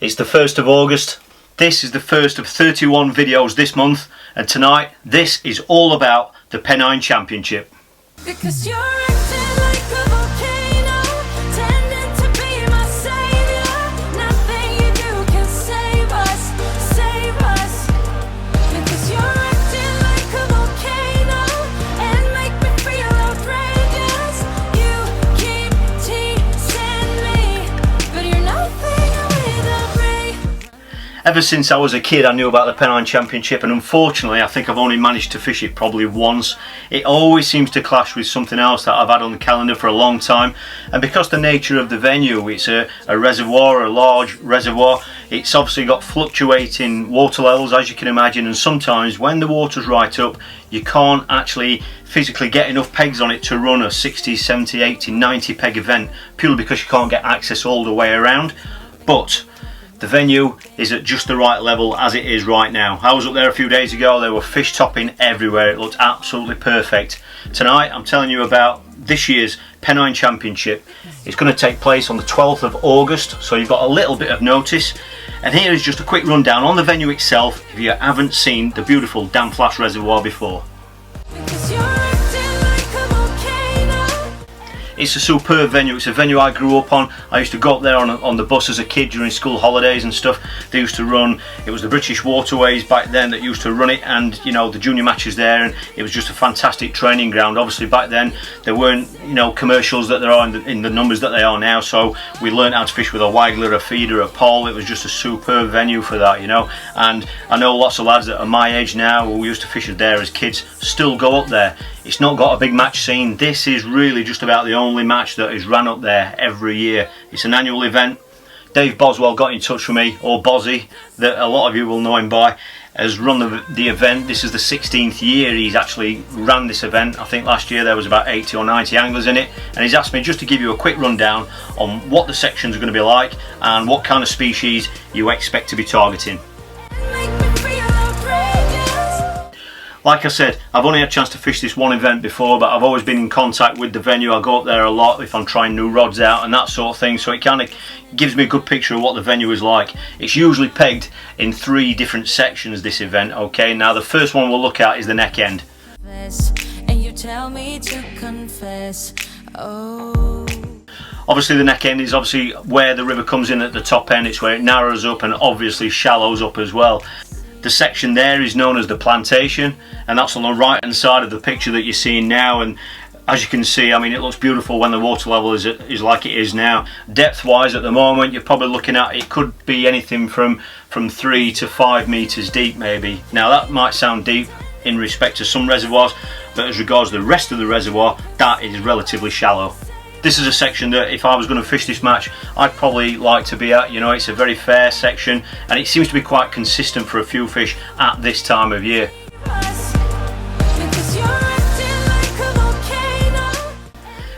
It's the 1st of August. This is the first of 31 videos this month, and tonight this is all about the Pennine Championship. Because you're acting like a volcano, tending to be my savior. Nothing you do can save us, save us. Because you're acting like a volcano and make me feel outrageous. You keep teasing me, but you're nothing without me. Ever since I was a kid I knew about the Pennine Championship, and unfortunately I think I've only managed to fish it probably once. It always seems to clash with something else that I've had on the calendar for a long time, and because the nature of the venue, it's a reservoir, a large reservoir, it's obviously got fluctuating water levels, as you can imagine, and sometimes when the water's right up you can't actually physically get enough pegs on it to run a 60, 70, 80, 90 peg event, purely because you can't get access all the way around. But the venue is at just the right level as it is right now. I was up there a few days ago, there were fish topping everywhere, it looked absolutely perfect. Tonight I'm telling you about this year's Pennine Championship. It's going to take place on the 12th of August, so you've got a little bit of notice. And here is just a quick rundown on the venue itself if you haven't seen the beautiful Damflask Reservoir before. Because you're acting like a volcano. It's a superb venue. It's a venue I grew up on. I used to go up there on the bus as a kid during school holidays and stuff. They used to run, it was the British Waterways back then that used to run it, and you know, the junior matches there, and it was just a fantastic training ground. Obviously back then there weren't, you know, commercials that there are in the numbers that they are now, so we learned how to fish with a waggler, a feeder, a pole. It was just a superb venue for that, you know. And I know lots of lads that are my age now who used to fish there as kids still go up there. It's not got a big match scene. This is really just about the only match that is run up there every year. It's an annual event. Dave Boswell got in touch with me, or Bozzy, that a lot of you will know him by, has run the event. This is the 16th year he's actually ran this event. I think last year there was about 80 or 90 anglers in it, and he's asked me just to give you a quick rundown on what the sections are going to be like and what kind of species you expect to be targeting. Like I said, I've only had a chance to fish this one event before, but I've always been in contact with the venue. I go up there a lot if I'm trying new rods out and that sort of thing, so it kind of gives me a good picture of what the venue is like. It's usually pegged in 3 different sections, this event, okay? Now the first one we'll look at is the neck end. And you tell me to confess. Oh. Obviously the neck end is obviously where the river comes in at the top end. It's where it narrows up and obviously shallows up as well. The section there is known as the plantation, and that's on the right hand side of the picture that you're seeing now. And as you can see, I mean, it looks beautiful when the water level is like it is now. Depth wise at the moment you're probably looking at, it could be anything from 3 to 5 meters deep maybe. Now that might sound deep in respect to some reservoirs, but as regards the rest of the reservoir, that is relatively shallow. This is a section that if I was going to fish this match I'd probably like to be at. You know, it's a very fair section and it seems to be quite consistent for a few fish at this time of year.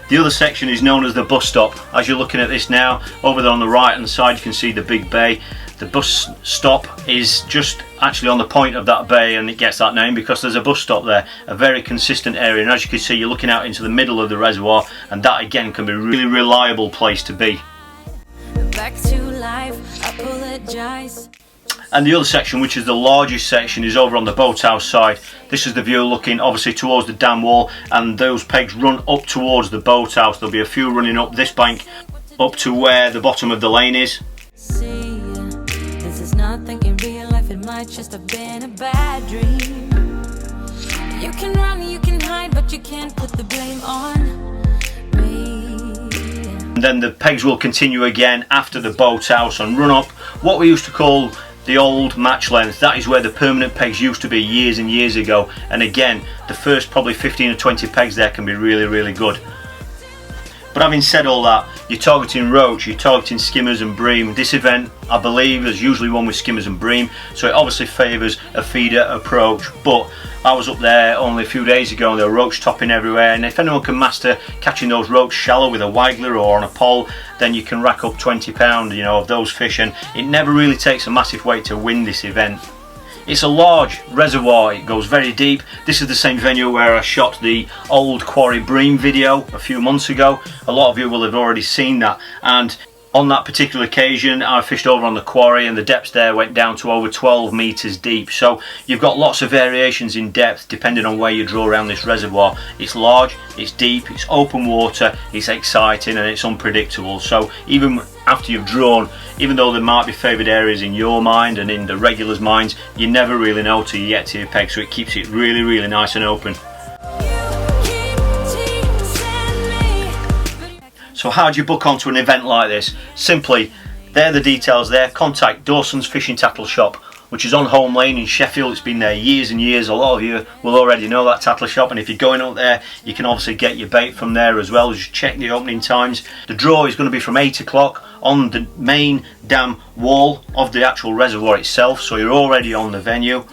The other section is known as the bus stop. As you're looking at this now, over there on the right hand side you can see the big bay. The bus stop is just actually on the point of that bay, and it gets that name because there's a bus stop there, a very consistent area, and as you can see you're looking out into the middle of the reservoir, and that again can be a really reliable place to be. Back to life, I apologize. And the other section, which is the largest section, is over on the boathouse side. This is the view looking obviously towards the dam wall, and those pegs run up towards the boathouse. There'll be a few running up this bank up to where the bottom of the lane is. See, this is nothing in real life, it might just have been a bad dream. You can run, you can hide, but you can't put the blame on me. And then the pegs will continue again after the boathouse and run up what we used to call the old match length. That is where the permanent pegs used to be years and years ago, and again the first probably 15 or 20 pegs there can be really good. But having said all that, you're targeting roach, you're targeting skimmers and bream. This event I believe is usually one with skimmers and bream, so it obviously favours a feeder approach. But I was up there only a few days ago and there were roach topping everywhere, and if anyone can master catching those roach shallow with a waggler or on a pole, then you can rack up 20 pounds, you know, of those fish, and it never really takes a massive weight to win this event. It's a large reservoir, it goes very deep. This is the same venue where I shot the old quarry bream video a few months ago. A lot of you will have already seen that, and On that particular occasion, I fished over on the quarry and the depths there went down to over 12 metres deep. So you've got lots of variations in depth depending on where you draw around this reservoir. It's large, it's deep, it's open water, it's exciting and it's unpredictable. So even after you've drawn, even though there might be favoured areas in your mind and in the regulars' minds, you never really know till you get to your peg, so it keeps it really, really nice and open. So how do you book onto an event like this? Simply, there are the details there. Contact Dawson's Fishing Tackle Shop, which is on Home Lane in Sheffield. It's been there years and years. A lot of you will already know that tackle shop, and if you're going up there, you can obviously get your bait from there as well. Just check the opening times. The draw is going to be from 8 o'clock on the main dam wall of the actual reservoir itself, so you're already on the venue.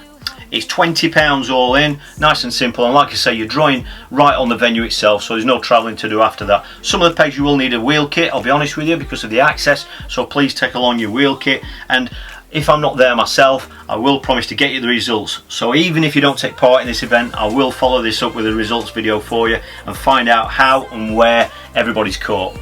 It's £20 all in, nice and simple, and like I say, you're drawing right on the venue itself, so there's no travelling to do after that. Some of the pegs you will need a wheel kit, I'll be honest with you, because of the access, so please take along your wheel kit. And if I'm not there myself, I will promise to get you the results. So even if you don't take part in this event, I will follow this up with a results video for you and find out how and where everybody's caught.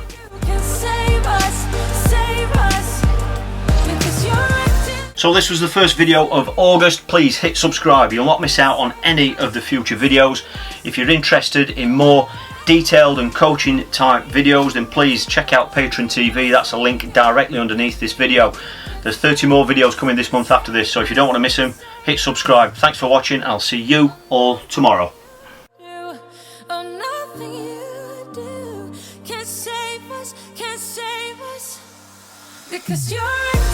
So this was the first video of August. Please hit subscribe, you'll not miss out on any of the future videos. If you're interested in more detailed and coaching type videos, then please check out Patreon TV. That's a link directly underneath this video. There's 30 more videos coming this month after this, so if you don't want to miss them, hit subscribe. Thanks for watching, I'll see you all tomorrow. Because you're